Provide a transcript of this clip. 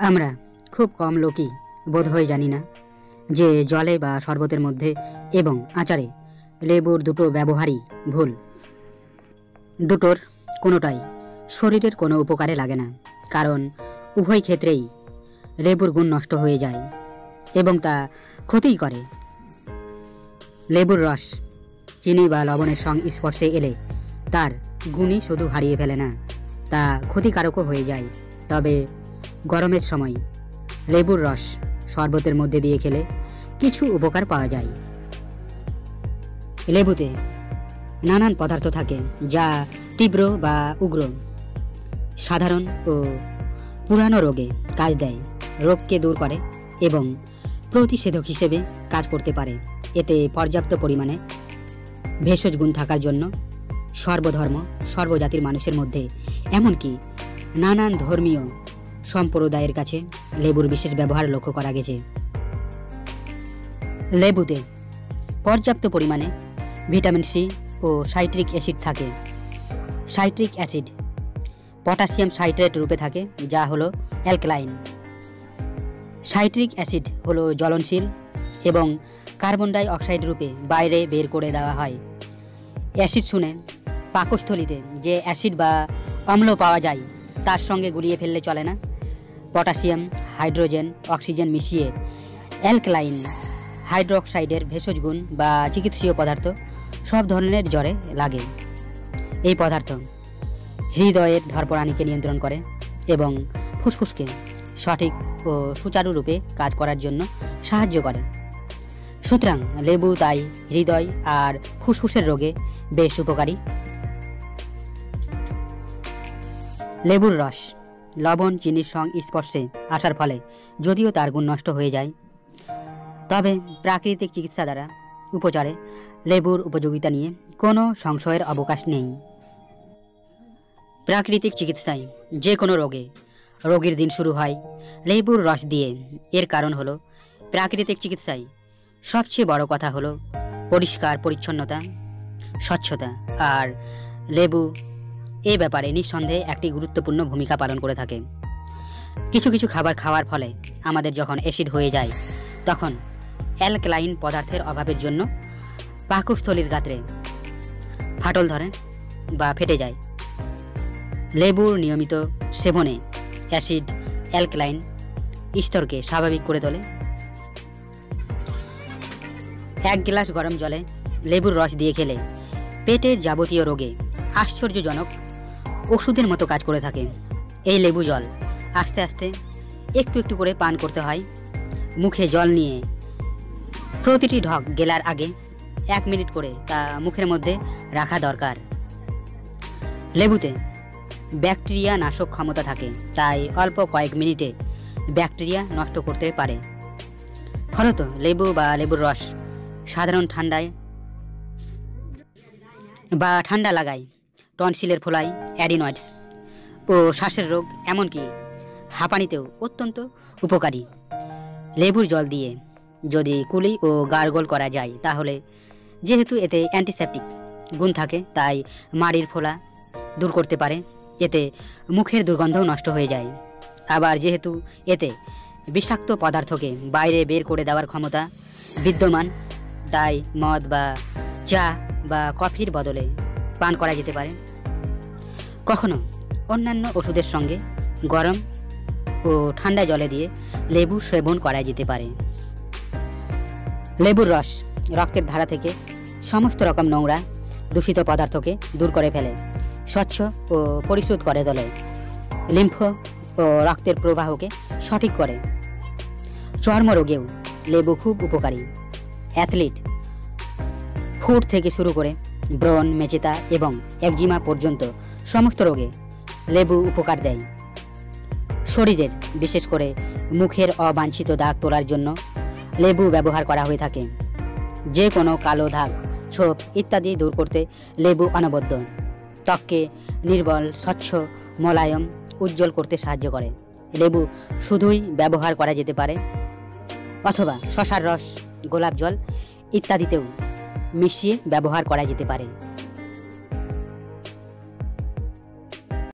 আমরা খুব কম লোকই বোধহয় জানি না যে জলে বা শরবতের মধ্যে এবং আচারে লেবুর দুটো ব্যবহারই ভুল। দুটোর কোনোটাই শরীরের কোনো উপকারে লাগে না, কারণ উভয় ক্ষেত্রেই লেবুর গুণ নষ্ট হয়ে যায় এবং তা ক্ষতিই করে। লেবুর রস চিনি বা লবণের সংস্পর্শে এলে তার গুণই শুধু হারিয়ে ফেলে না, তা ক্ষতিকারকও হয়ে যায়। তবে গরমের সময় লেবুর রস শরবতের মধ্যে দিয়ে খেলে কিছু উপকার পাওয়া যায়। লেবুতে নানান পদার্থ থাকে যা তীব্র বা উগ্র, সাধারণ ও পুরানো রোগে কাজ দেয়, রোগকে দূর করে এবং প্রতিষেধক হিসেবে কাজ করতে পারে। এতে পর্যাপ্ত পরিমাণে ভেষজ গুণ থাকার জন্য সর্বধর্ম সর্বজাতির মানুষের মধ্যে এমনকি নানান ধর্মীয় সম্প্রদায়ের কাছে লেবুর বিশেষ ব্যবহার লক্ষ্য করা গেছে। লেবুতে পর্যাপ্ত পরিমাণে ভিটামিন সি ও সাইট্রিক অ্যাসিড থাকে। সাইট্রিক অ্যাসিড পটাশিয়াম সাইট্রেট রূপে থাকে, যা হলো অ্যালকালাইন। সাইট্রিক অ্যাসিড হলো জ্বলনশীল এবং কার্বন ডাই অক্সাইড রূপে বাইরে বের করে দেওয়া হয়। অ্যাসিড শুনে পাকস্থলীতে যে অ্যাসিড বা অম্ল পাওয়া যায় তার সঙ্গে গুলিয়ে ফেললে চলে না। পটাশিয়াম, হাইড্রোজেন, অক্সিজেন মিশিয়ে অ্যালকালাইন হাইড্রোক্সাইডের ভেষজ গুণ বা চিকিৎসীয় পদার্থ সব ধরনের জ্বরে লাগে। এই পদার্থ হৃদয়ের ধড়ফড়ানিকে নিয়ন্ত্রণ করে এবং ফুসফুসকে সঠিক ও সুচারুরূপে কাজ করার জন্য সাহায্য করে। সুতরাং লেবু তাই হৃদয় আর ফুসফুসের রোগে বেশ উপকারী। লেবুর রস লবণ চিনির সংস্পর্শে আসার ফলে যদিও তার গুণ নষ্ট হয়ে যায়, তবে প্রাকৃতিক চিকিৎসা দ্বারা উপচারে লেবুর উপযোগিতা নিয়ে কোনো সংশয়ের অবকাশ নেই। প্রাকৃতিক চিকিৎসায় যে কোনো রোগীর দিন শুরু হয় লেবুর রস দিয়ে। এর কারণ হলো প্রাকৃতিক চিকিৎসায় সবচেয়ে বড় কথা হলো পরিষ্কার পরিচ্ছন্নতা, স্বচ্ছতা, আর লেবু এ ব্যাপারে নিঃসন্দেহে একটি গুরুত্বপূর্ণ ভূমিকা পালন করে থাকে। কিছু কিছু খাবার খাওয়ার ফলে আমাদের যখন অ্যাসিড হয়ে যায় তখন অ্যালকালাইন পদার্থের অভাবের জন্য পাকস্থলীর গাত্রে ফাটল ধরে বা ফেটে যায়। লেবুর নিয়মিত সেবনে অ্যাসিড অ্যালকালাইন স্তরকে স্বাভাবিক করে তোলে। 1 গ্লাস গরম জলে লেবুর রস দিয়ে খেলে পেটের যাবতীয় রোগে আশ্চর্যজনক ওষুধের মতো কাজ করে থাকে। এই লেবু জল আস্তে আস্তে একটু একটু করে পান করতে হয়। মুখে জল নিয়ে প্রতিটি ঢক গেলার আগে 1 মিনিট করে তা মুখের মধ্যে রাখা দরকার। লেবুতে ব্যাকটেরিয়া নাশক ক্ষমতা থাকে, তাই অল্প কয়েক মিনিটে ব্যাকটেরিয়া নষ্ট করতে পারে। ফলত লেবু বা লেবুর রস সাধারণ ঠান্ডায় বা ঠান্ডা লাগায়, টনসিলের ফোলাই, অ্যাডিনয়েডস ও শ্বাসের রোগ, এমনকি হাঁপানিতেও অত্যন্ত উপকারী। লেবুর জল দিয়ে যদি কুলি ও গার্গল করা যায় তাহলে, যেহেতু এতে অ্যান্টিসেপটিক গুণ থাকে, তাই মাড়ির ফোলা দূর করতে পারে। এতে মুখের দুর্গন্ধও নষ্ট হয়ে যায়। আবার যেহেতু এতে বিষাক্ত পদার্থকে বাইরে বের করে দেওয়ার ক্ষমতা বিদ্যমান, তাই মদ বা চা বা কফির বদলে পান করা যেতে পারে। কখনো অন্যান্য ওষুধের সঙ্গে গরম ও ঠান্ডা জলে দিয়ে লেবু সেবন করা যেতে পারে। লেবুর রস রক্তের ধারা থেকে সমস্ত রকম নোংরা দূষিত পদার্থকে দূর করে ফেলে, স্বচ্ছ ও পরিশুদ্ধ করে তোলে। লিম্ফ ও রক্তের প্রবাহকে সঠিক করে। চর্মরোগেও লেবু খুব উপকারী। অ্যাথলিট ফুট থেকে শুরু করে ব্রণ, মেচেতা এবং একজিমা পর্যন্ত সমস্ত রোগে লেবু উপকার দেয়। শরীরের বিশেষ করে মুখের অবাঞ্ছিত দাগ তোলার জন্য লেবু ব্যবহার করা হয়ে থাকে। যে কোনো কালো দাগ, ছোপ ইত্যাদি দূর করতে লেবু অনবদ্য। ত্বককে নির্মল, স্বচ্ছ, মোলায়েম, উজ্জ্বল করতে সাহায্য করে। লেবু শুধুই ব্যবহার করা যেতে পারে অথবা শসার রস, গোলাপ জল ইত্যাদিতেও মিশিয়ে ব্যবহার করা যেতে পারে।